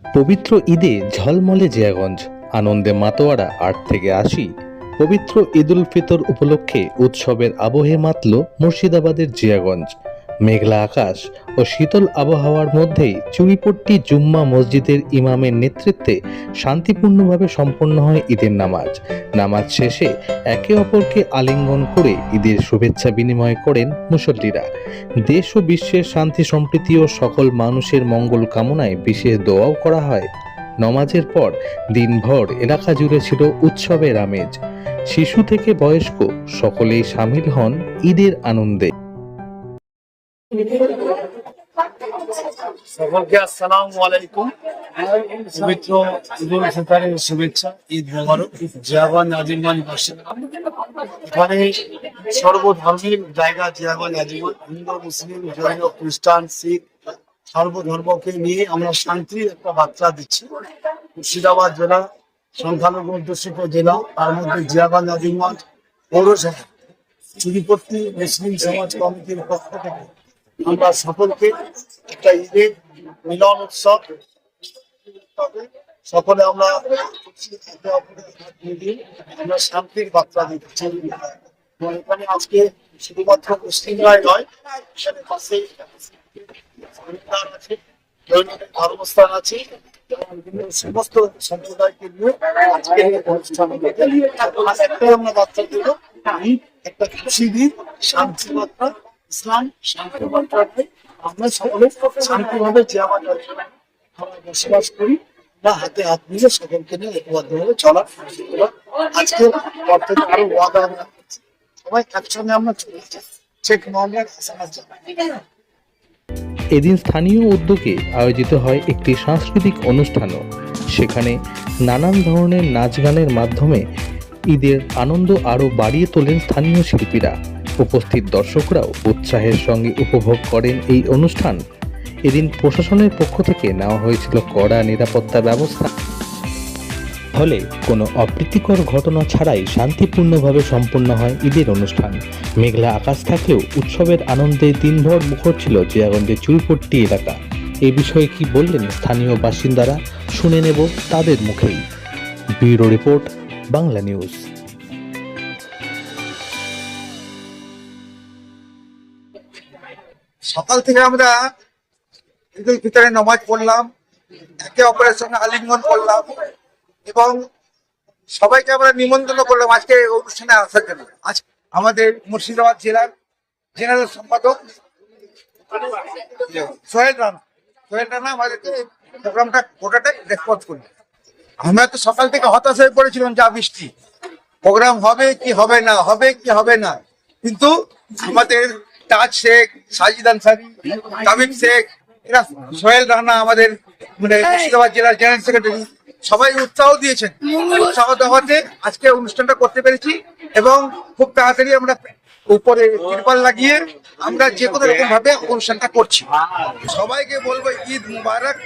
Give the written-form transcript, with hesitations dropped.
পবিত্র ঈদে ঝলমলে জিয়াগঞ্জ, আনন্দে মাতোয়ারা ৮ থেকে ৮০। পবিত্র ঈদুল ফিতর উপলক্ষে উৎসবের আবহে মাতল মুর্শিদাবাদের জিয়াগঞ্জ। মেঘলা আকাশ ও শীতল আবহাওয়ার মধ্যেই চুরিপট্টি জুম্মা মসজিদের ইমামের নেতৃত্বে শান্তিপূর্ণভাবে সম্পন্ন হয় ঈদের নামাজ। নামাজ শেষে একে অপরকে আলিঙ্গন করে ঈদের শুভেচ্ছা বিনিময় করেন মুসল্লিরা। দেশ ও বিশ্বের শান্তি সম্প্রীতি ও সকল মানুষের মঙ্গল কামনায় বিশেষ দোয়াও করা হয়। নমাজের পর দিনভর এলাকা জুড়ে ছিল উৎসবের আমেজ। শিশু থেকে বয়স্ক সকলেই সামিল হন ঈদের আনন্দে। সকলকে আসসালামু আলাইকুম। পবিত্র ঈদুল ফিতরের শুভেচ্ছা, ঈদ মোবারক। জিয়াগঞ্জ আজিমগঞ্জ এখানে সর্বধর্মের জায়গা। জিয়াগঞ্জ আজিমগঞ্জ হিন্দু, মুসলিম, জৈন, খ্রিস্টান, শিখ সর্বধর্মকে নিয়ে আমরা শান্তির একটা বার্তা দিচ্ছি। মুর্শিদাবাদ জেলা সংখ্যালঘু অধ্যুষিত জেলা, তার মধ্যে জিয়াগঞ্জ আজিমগঞ্জ পৌরসভা চুরিপট্টি মুসলিম সমাজ কমিটির পক্ষ থেকে আমরা সকলকে একটা ঈদের মিলন উৎসব সকলে আমরা শান্তির বার্তা দিচ্ছি। এখানে আজকে শুধুমাত্র মুসলিমরাই নয়, এখানে পাশে আছে, ধর্মস্থান আছে, সমস্ত সম্প্রদায়কে নিয়ে আজকে অনুষ্ঠান আমরা বার্তা দেব। একটা খুশি দিন, শান্তি বার্তা, ইসলাম শান্তি বার্তা। আমরা সকলে শান্তিভাবে আমরা বসবাস করি বা হাতে হাত মিলে সকলকে নিয়ে ঐক্যবদ্ধভাবে চলার আজকে আরো ওয়াদা সবাই একসঙ্গে আমরা চলে যাই। শেখ মোহাম্মদ হাসান। এদিন স্থানীয় উদ্যোগে আয়োজিত হয় একটি সাংস্কৃতিক অনুষ্ঠানও। সেখানে নানান ধরনের নাচ গানের মাধ্যমে ঈদের আনন্দ আরও বাড়িয়ে তোলেন স্থানীয় শিল্পীরা। উপস্থিত দর্শকরাও উৎসাহের সঙ্গে উপভোগ করেন এই অনুষ্ঠান। এদিন প্রশাসনের পক্ষ থেকে নেওয়া হয়েছিল কড়া নিরাপত্তা ব্যবস্থা, ফলে কোনো অপ্রীতিকর ঘটনা ছাড়াই শান্তিপূর্ণভাবে সম্পন্ন হয় ঈদের অনুষ্ঠান। মেঘলা আকাশ থাকলেও উৎসবের আনন্দে দিনভর মুখর ছিল জিয়াগঞ্জের চুরিপট্টি এলাকা। এই বিষয়ে কি বললেন স্থানীয় বাসিন্দারা, শুনে নেব তাদের মুখেই। Bureau report, Bangla news. সকাল থেকে আমরা ঈদুল ফিতরে নামাজ পড়লাম, একে অপরের সঙ্গে আলিঙ্গন করলাম এবং সবাইকে আমরা নিমন্ত্রণ করলাম আজকে অনুষ্ঠানে আসার জন্য। আজ আমাদের মুর্শিদাবাদ জেলার জেনারেল সম্পাদক সোহেল রানা আমাদেরকে প্রোগ্রামটা গোটাটাই রেসপন্স করল। আমরা তো সকাল থেকে হতাশ হয়ে পড়েছিলাম, যা বৃষ্টি, প্রোগ্রাম হবে কি হবে না, হবে কি হবে না, কিন্তু আমাদের তাজ শেখ, সাজিদ আনসারি, তামিম শেখ, এরা সোহেল রানা আমাদের মুর্শিদাবাদ জেলার জেনারেল সেক্রেটারি সবাই উৎসাহ দিয়েছেন। উৎসাহ দেওয়াতে আজকে অনুষ্ঠানটা করতে পেরেছি এবং খুব তাড়াতাড়ি আমরা উপরে তিরপাল লাগিয়ে আমরা যে কোনো রকম ভাবে অনুষ্ঠানটা করছি। সবাইকে বলবো ঈদ মুবারক।